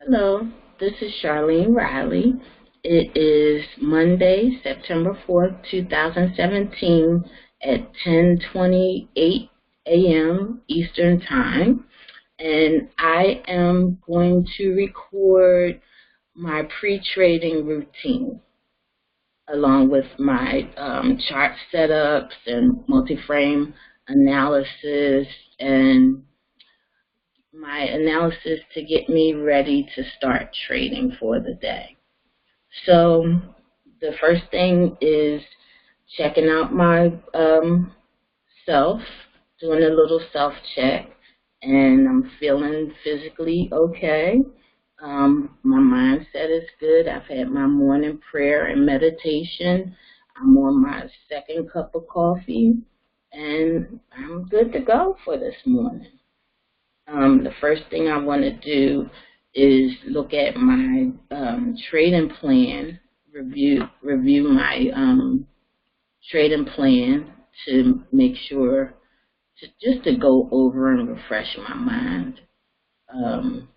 Hello, this is Charlene Riley. It is Monday, September 4th, 2017 at 10:28 a.m. Eastern Time, and I am going to record my pre-trading routine along with my chart setups and multi-frame analysis and my analysis to get me ready to start trading for the day. So the first thing is checking out my self, doing a little self check, and I'm feeling physically okay. My mindset is good. I've had my morning prayer and meditation. I'm on my second cup of coffee, and I'm good to go for this morning. The first thing I want to do is look at my trading plan, review my trading plan to make sure just to go over and refresh my mind. Um,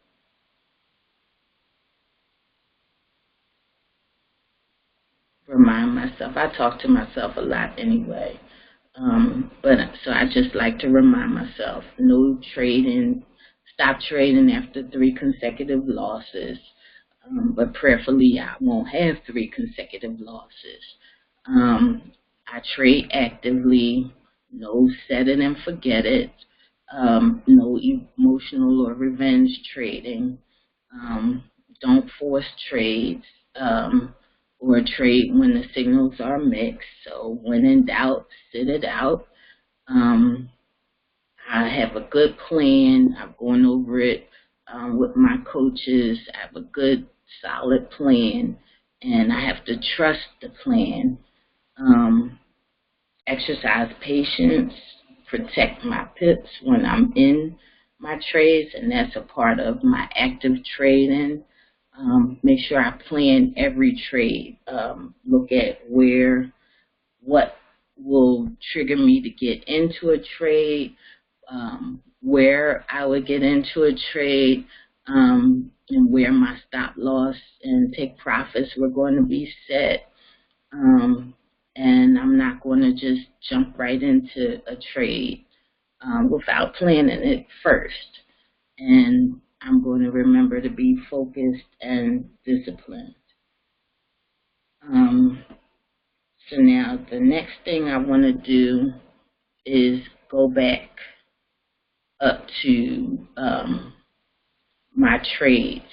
Remind myself. I talk to myself a lot anyway. But so I just like to remind myself, no trading, stop trading after 3 consecutive losses. But prayerfully, I won't have 3 consecutive losses. I trade actively, no set it and forget it, no emotional or revenge trading, um, don't force trades, or trade when the signals are mixed. So when in doubt, sit it out. Um, I have a good plan. I've gone over it with my coaches. I have a good, solid plan, and I have to trust the plan. Um, Exercise patience, protect my pips when I'm in my trades, and that's a part of my active trading. Make sure I plan every trade. Look at what will trigger me to get into a trade, where I would get into a trade, and where my stop loss and take profits were going to be set. And I'm not going to just jump right into a trade without planning it first. And I'm going to remember to be focused and disciplined. Um, so now the next thing I want to do is go back up to my trades,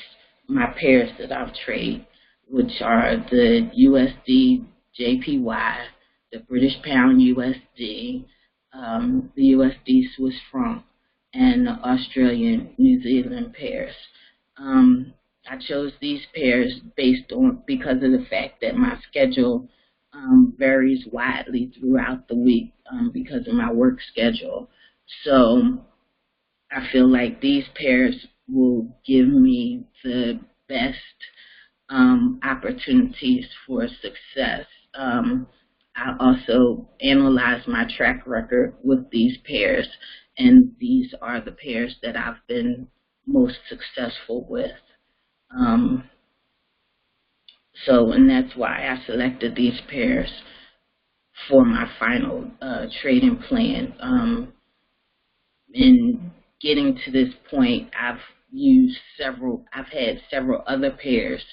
my pairs that I've traded, which are the USD JPY, the British Pound USD, the USD Swiss franc, and the Australian New Zealand pairs. I chose these pairs because of the fact that my schedule varies widely throughout the week because of my work schedule. So I feel like these pairs will give me the best opportunities for success. I also analyze my track record with these pairs, and these are the pairs that I've been most successful with. Um, and that's why I selected these pairs for my final trading plan. In getting to this point, I've had several other pairs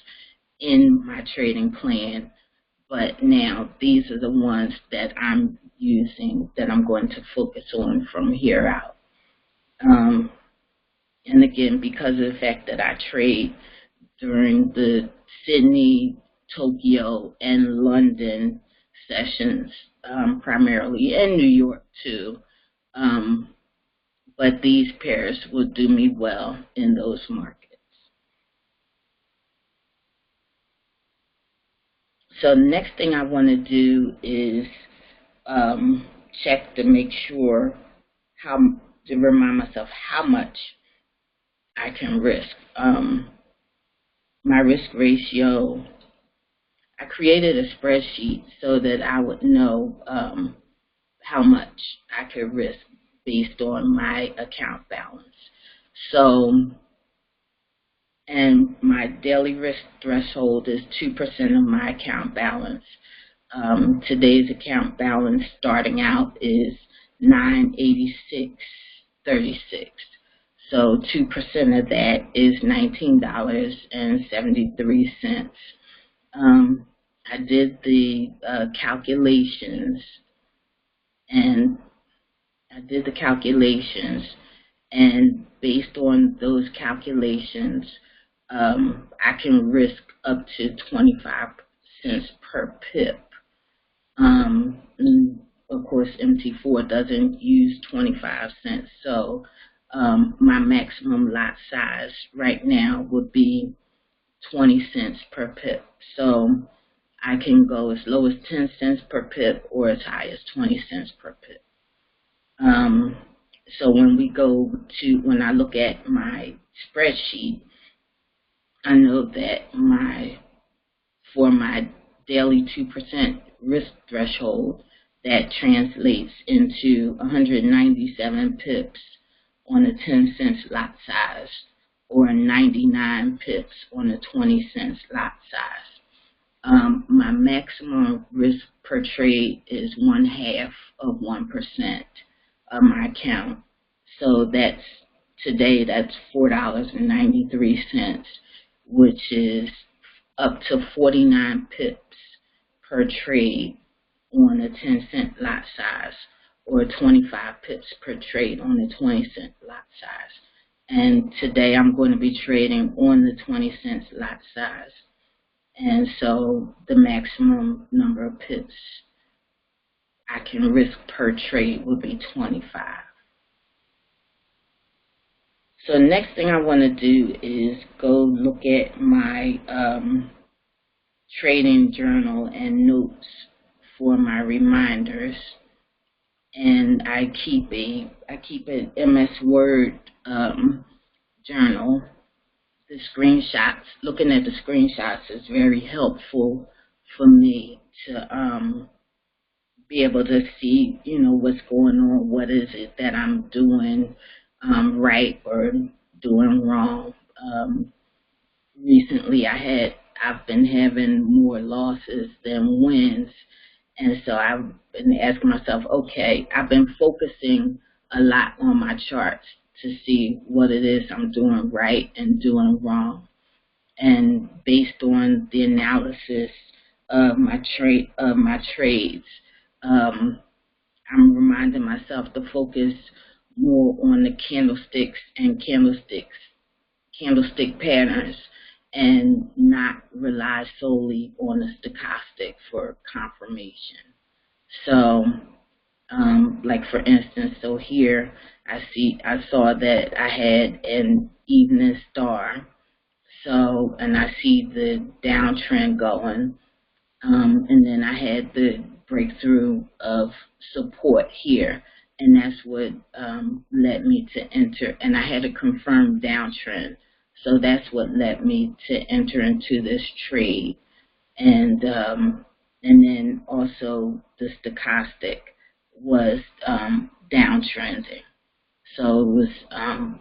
in my trading plan, but now these are the ones that I'm using, that I'm going to focus on from here out. And again, because of the fact that I trade during the Sydney, Tokyo, and London sessions primarily, and New York too, but these pairs will do me well in those markets. So the next thing I want to do is check to make sure to remind myself how much I can risk. My risk ratio, I created a spreadsheet so that I would know how much I could risk based on my account balance. So, and my daily risk threshold is 2% of my account balance. Today's account balance starting out is 986.36. So 2% of that is $19.73. I did the calculations, and and based on those calculations, I can risk up to 25 cents per pip. And of course, MT4 doesn't use 25 cents, so my maximum lot size right now would be 20 cents per pip. So I can go as low as 10 cents per pip or as high as 20 cents per pip. So when I look at my spreadsheet, I know that for my daily 2% risk threshold, that translates into 197 pips on a 10 cents lot size, or 99 pips on a 20 cents lot size. My maximum risk per trade is 1/2 of 1% of my account. So that's $4.93, which is up to 49 pips per trade on a 10-cent lot size, or 25 pips per trade on a 20-cent lot size. And today I'm going to be trading on the 20 cents lot size. And so the maximum number of pips I can risk per trade would be 25. So next thing I want to do is go look at my trading journal and notes for my reminders. And I keep an MS Word journal. Looking at the screenshots is very helpful for me to be able to see, what's going on, what is it that I'm doing right or doing wrong. Recently I've been having more losses than wins, and so I've been asking myself, okay, I've been focusing a lot on my charts to see what it is I'm doing right and doing wrong. And based on the analysis of my trades, I'm reminding myself to focus more on the candlesticks and candlestick patterns, and not rely solely on the stochastic for confirmation. So, like for instance, so here I saw that I had an evening star. So, and I see the downtrend going, and then I had the breakthrough of support here, and that's what led me to enter, and I had a confirmed downtrend, so that's what led me to enter into this trade. And then also the stochastic was downtrending, so it was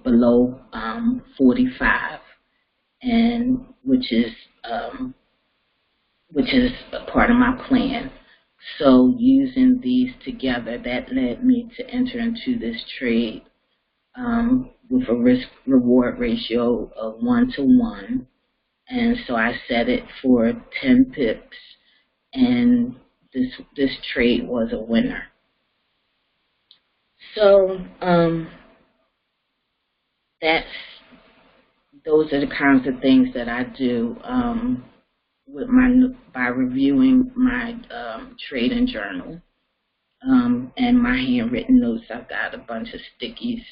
below 45, and which is a part of my plan. So using these together, that led me to enter into this trade with a risk-reward ratio of 1-to-1. And so I set it for 10 pips, and this trade was a winner. So those are the kinds of things that I do by reviewing my trading journal and my handwritten notes. I've got a bunch of stickies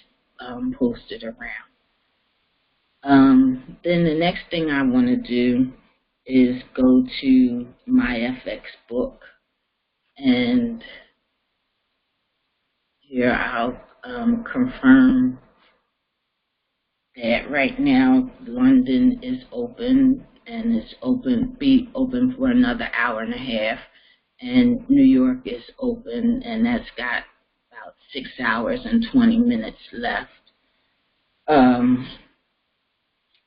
posted around. Then the next thing I want to do is go to my FX book, and here I'll confirm that right now London is open, and it's be open for another hour and a half, and New York is open, and that's got about 6 hours and 20 minutes left. Um,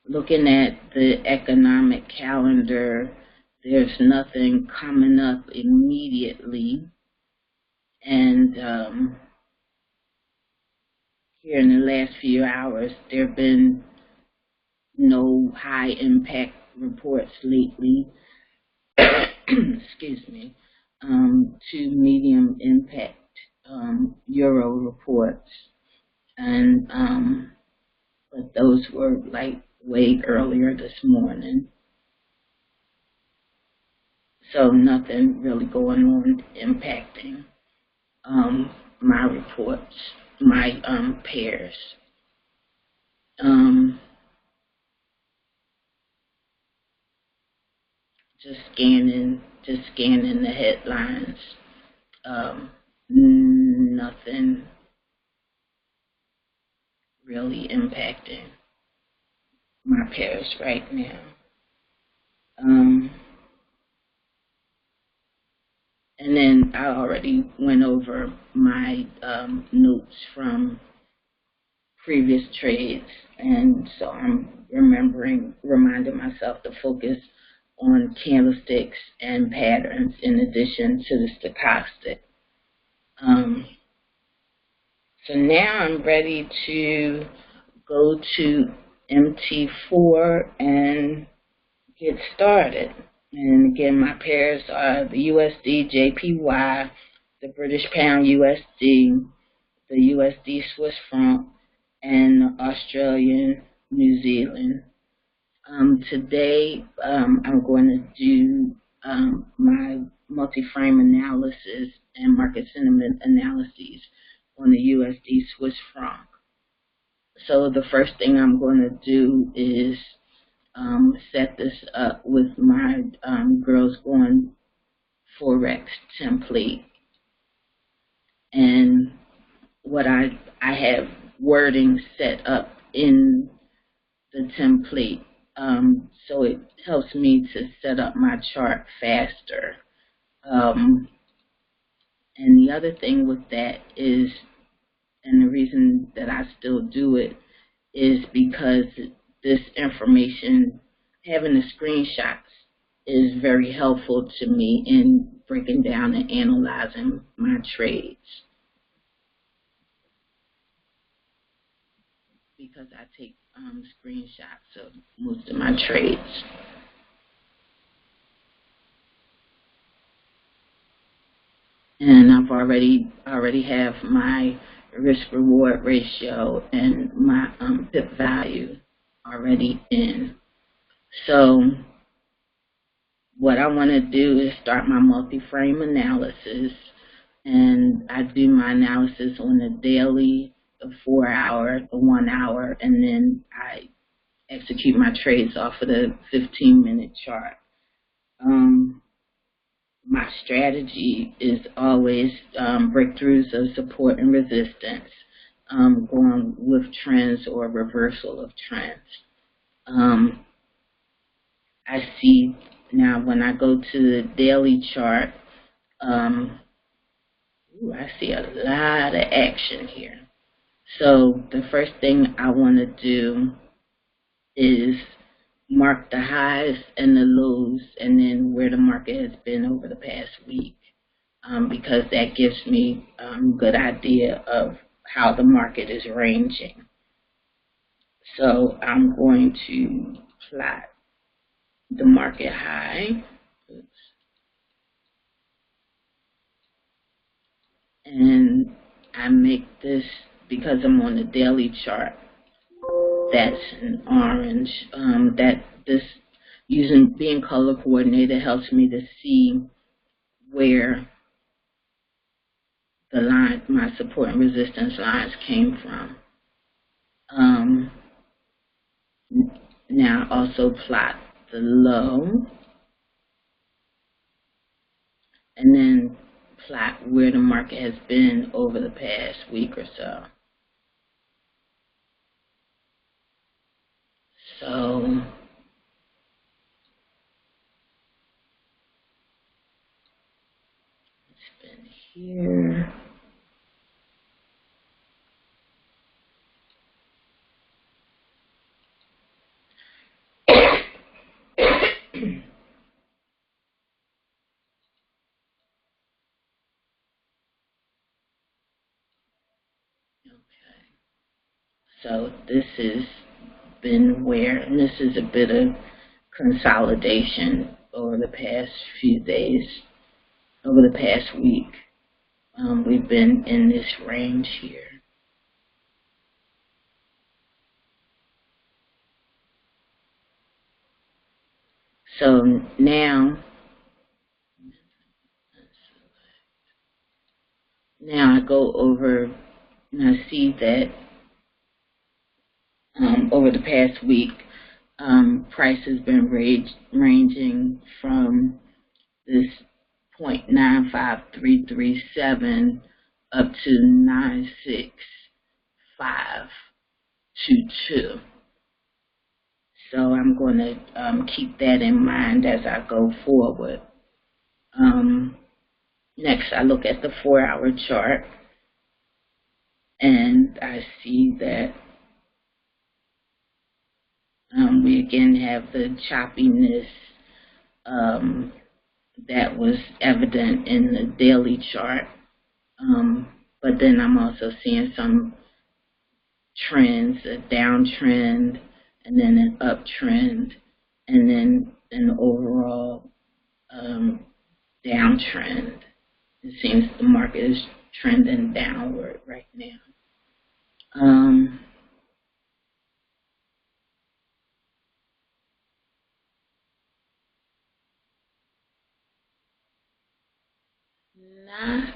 Looking at the economic calendar, there's nothing coming up immediately. And here in the last few hours, there have been no high impact reports lately. Excuse me. To medium impact Euro reports. And but those were like way earlier this morning. So nothing really going on impacting my reports, my pairs. Um, just scanning the headlines. Nothing really impacting my pairs right now. Um, and then I already went over my notes from previous trades, and so I'm reminding myself to focus on candlesticks and patterns in addition to the stochastic. So now I'm ready to go to MT4 and get started. And again, my pairs are the USD JPY, the British Pound USD, the USD Swiss franc, and Australian New Zealand. Today, I'm going to do my multi-frame analysis and market sentiment analyses on the USD Swiss franc. So the first thing I'm going to do is set this up with my Girls Going Forex template. And what I have wording set up in the template, so it helps me to set up my chart faster. And the other thing with that is, and the reason that I still do it, is because this information, having the screenshots, is very helpful to me in breaking down and analyzing my trades, because I take screenshots of most of my trades. And I've already have my risk reward ratio and my pip value already in. So what I want to do is start my multi-frame analysis, and I do my analysis on the daily, the 4 hour, the 1 hour, and then I execute my trades off of the 15-minute chart. My strategy is always breakthroughs of support and resistance, going with trends or reversal of trends. I see now when I go to the daily chart, I see a lot of action here. So the first thing I want to do is mark the highs and the lows, and then where the market has been over the past week, because that gives me a good idea of how the market is ranging. So I'm going to plot the market high. Oops. And I make this, because I'm on the daily chart, that's in orange. That this, using being color coordinated, helps me to see where the line, my support and resistance lines, came from. Now also plot the low, and then plot where the market has been over the past week or so. So it's been here. So this has been where, and this is a bit of consolidation over the past few days, over the past week. We've been in this range here. So now I go over and I see that over the past week, price has been ranging from this 0.95337 up to 96522. So I'm going to keep that in mind as I go forward. Next, I look at the 4-hour chart, and I see that we again have the choppiness that was evident in the daily chart. But then I'm also seeing some trends, a downtrend, and then an uptrend, and then an overall downtrend. It seems the market is trending downward right now. Not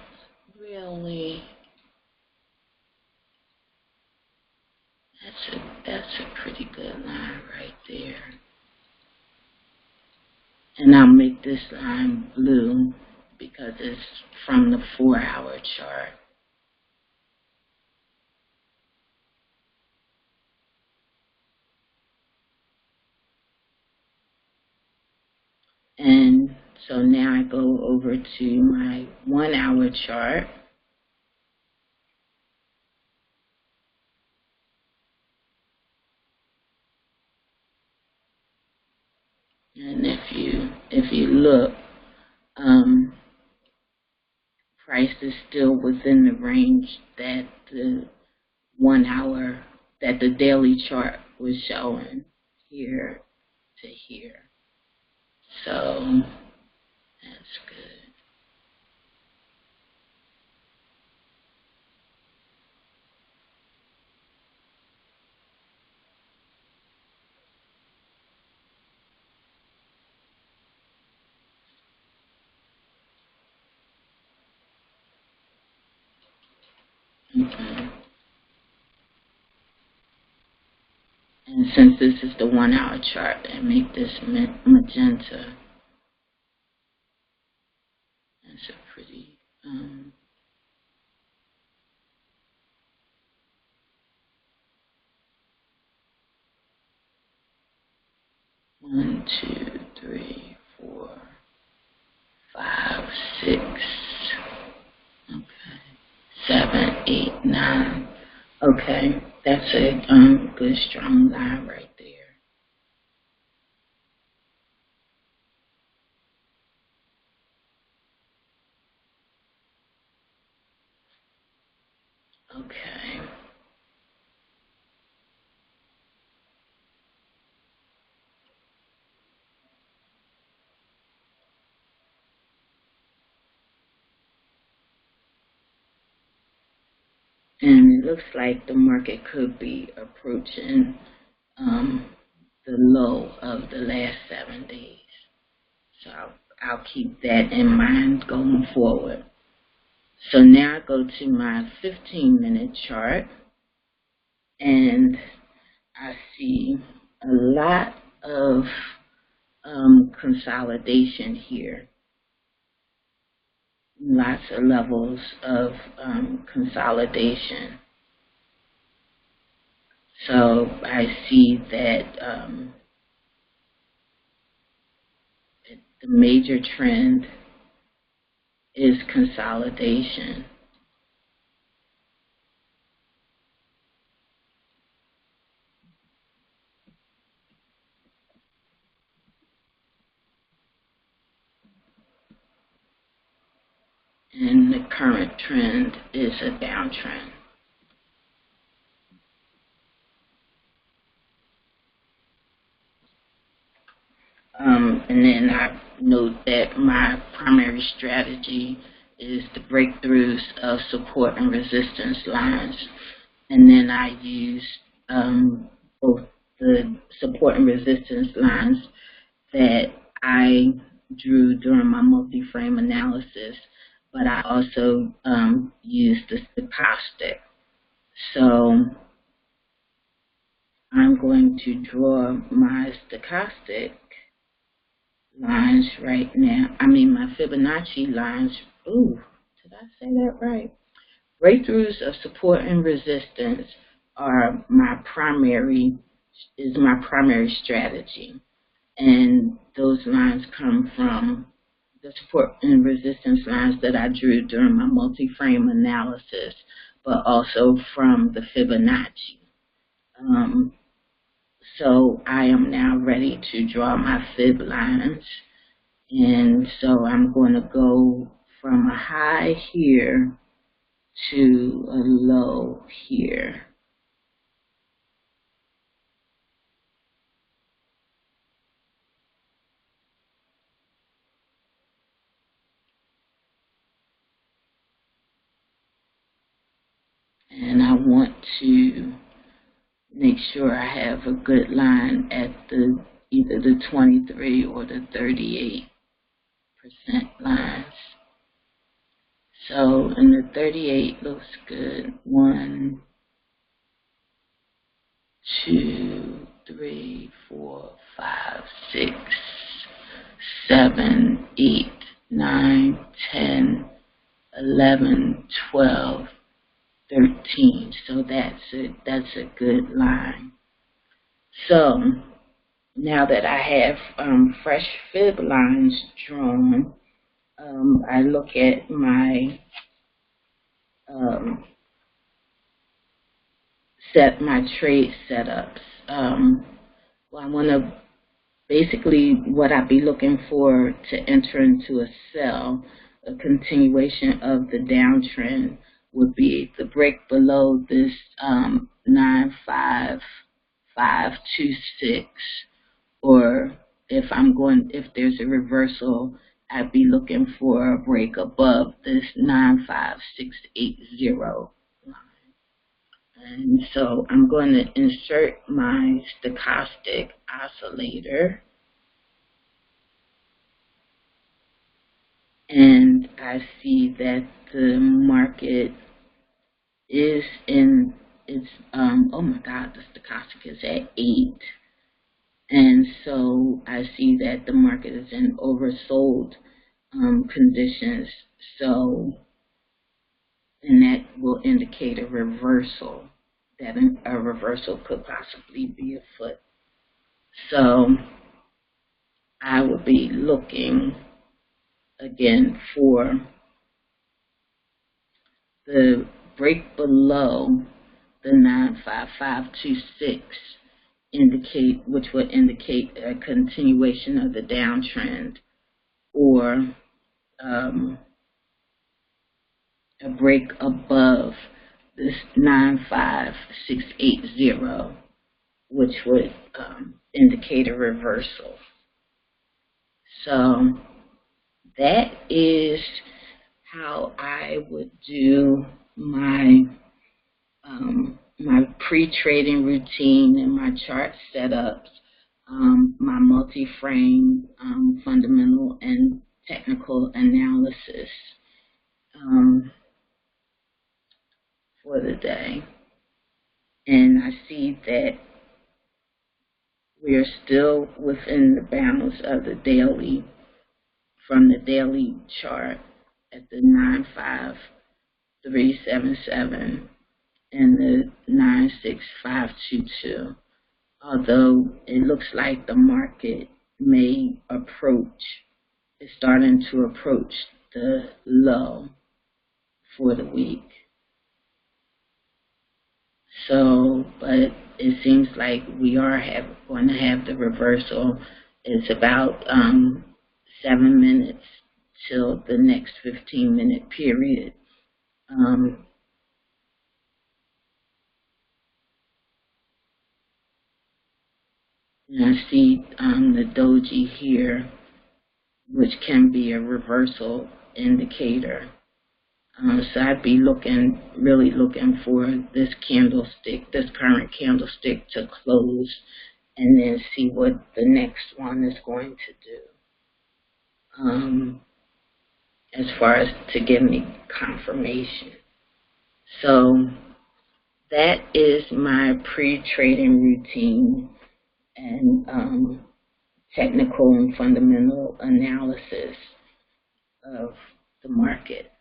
really. That's a pretty good line right there. And I'll make this line blue because it's from the 4-hour chart. And so now I go over to my 1-hour chart. And if you look, price is still within the range that the 1-hour, that the daily chart was showing here to here. So that's good. Okay. And since this is the 1-hour chart, I make this magenta. That's a pretty, 1, 2, 3, 4, 5, 6, okay, 7, 8, 9. Okay, that's a good strong line right there. Okay. And it looks like the market could be approaching the low of the last 7 days. So I'll keep that in mind going forward. So now I go to my 15-minute chart, and I see a lot of consolidation here. Lots of levels of consolidation. So I see that the major trend is consolidation. And the current trend is a downtrend. And then I note that my primary strategy is the breakthroughs of support and resistance lines. And then I use both the support and resistance lines that I drew during my multi-frame analysis, but I also used the stochastic. So I'm going to draw my stochastic lines right now. I mean my Fibonacci lines. Ooh, did I say that right? Breakthroughs of support and resistance are my primary strategy. And those lines come from the support and resistance lines that I drew during my multi-frame analysis, but also from the Fibonacci. So I am now ready to draw my fib lines. And so I'm going to go from a high here to a low here. And I want to make sure I have a good line at either the 23 or the 38% lines. So, and the 38 looks good. 1, 2, 3, 4, 5, 6, 7, 8, 9, 10, 11, 12, 13. So that's a good line. So now that I have fresh fib lines drawn, I look at my my trade setups. Well, I want to basically what I'd be looking for to enter into a sell, a continuation of the downtrend would be the break below this 95526, or if there's a reversal, I'd be looking for a break above this 95680 line. And so I'm going to insert my stochastic oscillator. And I see that the market is in its, oh my God, the stochastic is at 8. And so I see that the market is in oversold conditions. So, and that will indicate a reversal, that a reversal could possibly be afoot. So I will be looking again for the break below the 95526, which would indicate a continuation of the downtrend, or a break above this 95680, which would indicate a reversal. So that is how I would do my my pre-trading routine and my chart setups, my multi-frame fundamental and technical analysis for the day. And I see that we are still within the bounds of the daily, from the daily chart at the 95377 and the 96522. Although it looks like the market may is starting to approach the low for the week. So, but it seems like we are going to have the reversal. It's about 7 minutes till the next 15-minute period. And I see the doji here, which can be a reversal indicator. So I'd be really looking for this candlestick, this current candlestick to close, and then see what the next one is going to do, as far as to give me confirmation. So that is my pre-trading routine and technical and fundamental analysis of the market.